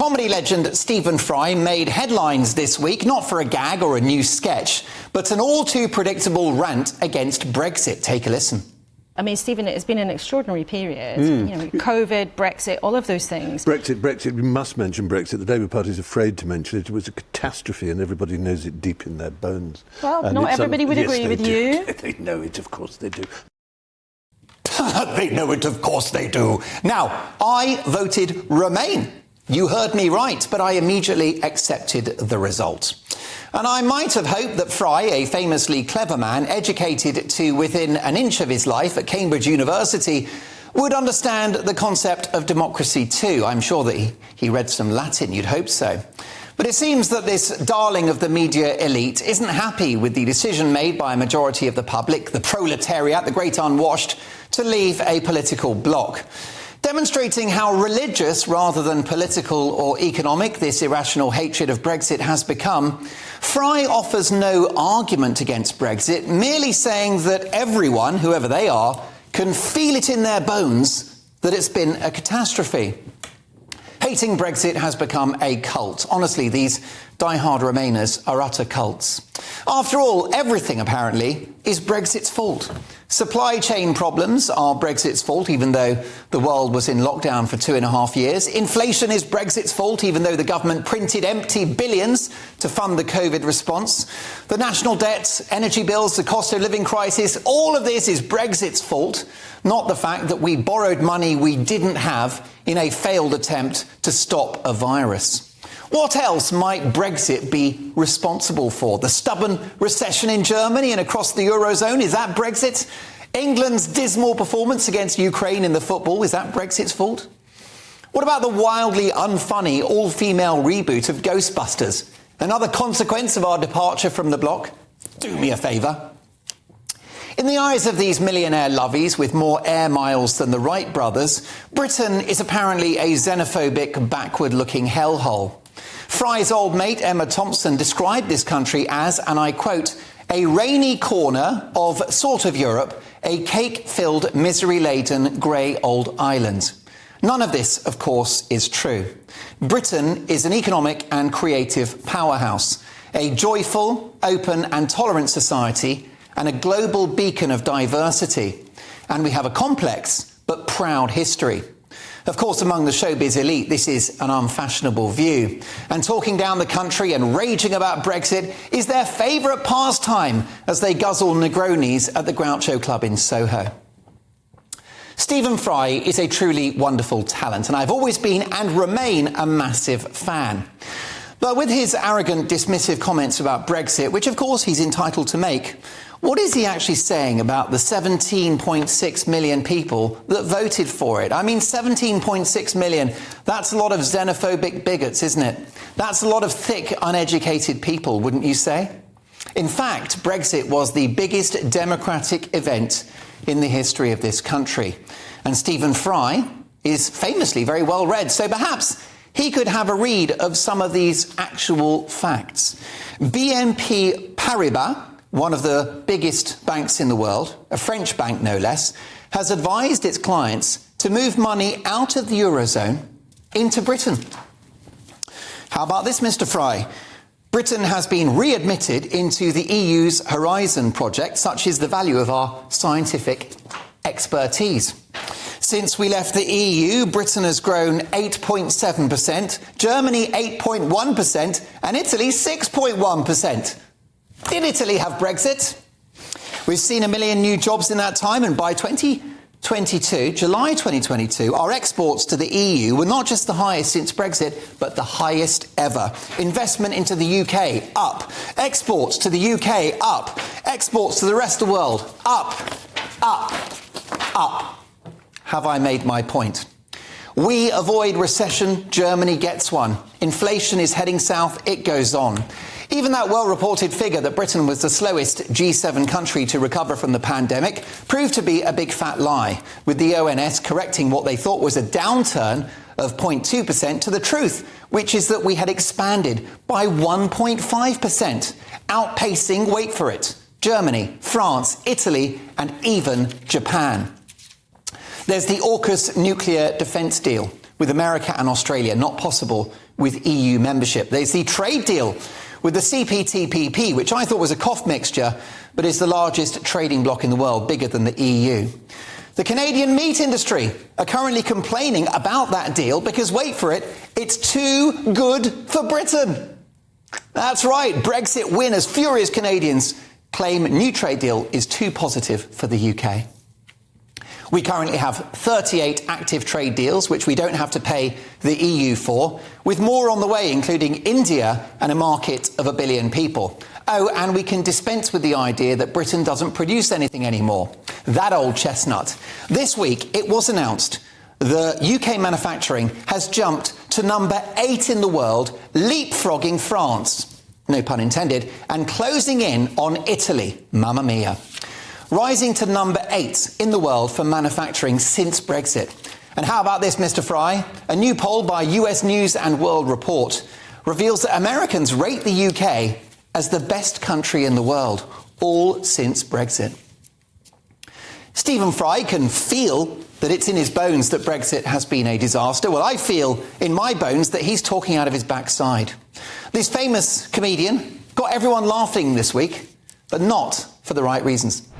Comedy legend Stephen Fry made headlines this week, not for a gag or a new sketch, but an all-too-predictable rant against Brexit. Take a listen. I mean, Stephen, it's been an extraordinary period. You know, COVID, Brexit, all of those things. Brexit, we must mention Brexit. The Labour Party is afraid to mention it. It was a catastrophe and everybody knows it deep in their bones. Well, and not everybody would agree with you. They know it, of course they do. They know it, of course they do. Now, I voted Remain. You heard me right, but I immediately accepted the result. And I might have hoped that Fry, a famously clever man, educated to within an inch of his life at Cambridge University, would understand the concept of democracy too. I'm sure that he read some Latin, you'd hope so. But it seems that this darling of the media elite isn't happy with the decision made by a majority of the public, the proletariat, the great unwashed, to leave a political bloc. Demonstrating how religious rather than political or economic this irrational hatred of Brexit has become, Fry offers no argument against Brexit, merely saying that everyone, whoever they are, can feel it in their bones that it's been a catastrophe. Hating Brexit has become a cult. Honestly, these die-hard Remainers are utter cults. After all, everything, apparently, is Brexit's fault. Supply chain problems are Brexit's fault, even though the world was in lockdown for 2.5 years. Inflation is Brexit's fault, even though the government printed empty billions to fund the COVID response. The national debt, energy bills, the cost of living crisis, all of this is Brexit's fault, not the fact that we borrowed money we didn't have in a failed attempt to stop a virus. What else might Brexit be responsible for? The stubborn recession in Germany and across the Eurozone, is that Brexit? England's dismal performance against Ukraine in the football, is that Brexit's fault? What about the wildly unfunny all-female reboot of Ghostbusters? Another consequence of our departure from the bloc? Do me a favour. In the eyes of these millionaire lovies with more air miles than the Wright brothers, Britain is apparently a xenophobic, backward-looking hellhole. Fry's old mate, Emma Thompson, described this country as, and I quote, a rainy corner of sort of Europe, a cake-filled, misery-laden, grey old island. None of this, of course, is true. Britain is an economic and creative powerhouse, a joyful, open and tolerant society, and a global beacon of diversity. And we have a complex but proud history. Of course, among the showbiz elite, this is an unfashionable view. And talking down the country and raging about Brexit is their favourite pastime as they guzzle Negronis at the Groucho Club in Soho. Stephen Fry is a truly wonderful talent, and I've always been and remain a massive fan. But with his arrogant, dismissive comments about Brexit, which of course he's entitled to make, what is he actually saying about the 17.6 million people that voted for it? I mean, 17.6 million, that's a lot of xenophobic bigots, isn't it? That's a lot of thick, uneducated people, wouldn't you say? In fact, Brexit was the biggest democratic event in the history of this country. And Stephen Fry is famously very well read, so perhaps he could have a read of some of these actual facts. BNP Paribas, one of the biggest banks in the world, a French bank no less, has advised its clients to move money out of the Eurozone into Britain. How about this, Mr. Fry? Britain has been readmitted into the EU's Horizon project, such is the value of our scientific expertise. Since we left the EU, Britain has grown 8.7%, Germany 8.1%, and Italy 6.1%. Did Italy have Brexit? We've seen 1 million new jobs in that time, and by July 2022, our exports to the EU were not just the highest since Brexit, but the highest ever. Investment into the UK, up. Exports to the UK, up. Exports to the rest of the world, up, up, up. Have I made my point? We avoid recession, Germany gets one. Inflation is heading south, it goes on. Even that well-reported figure that Britain was the slowest G7 country to recover from the pandemic proved to be a big fat lie, with the ONS correcting what they thought was a downturn of 0.2% to the truth, which is that we had expanded by 1.5%, outpacing, wait for it, Germany, France, Italy, and even Japan. There's the AUKUS nuclear defence deal, with America and Australia, not possible with EU membership. There's the trade deal with the CPTPP, which I thought was a cough mixture, but is the largest trading bloc in the world, bigger than the EU. The Canadian meat industry are currently complaining about that deal because, wait for it, it's too good for Britain. That's right, Brexit winners, furious Canadians, claim new trade deal is too positive for the UK. We currently have 38 active trade deals, which we don't have to pay the EU for, with more on the way, including India and a market of 1 billion people. Oh, and we can dispense with the idea that Britain doesn't produce anything anymore. That old chestnut. This week, it was announced the UK manufacturing has jumped to number 8 in the world, leapfrogging France, no pun intended, and closing in on Italy, mamma mia. Rising to number 8 in the world for manufacturing since Brexit. And how about this, Mr. Fry? A new poll by US News and World Report reveals that Americans rate the UK as the best country in the world, all since Brexit. Stephen Fry can feel that it's in his bones that Brexit has been a disaster. Well, I feel in my bones that he's talking out of his backside. This famous comedian got everyone laughing this week, but not for the right reasons.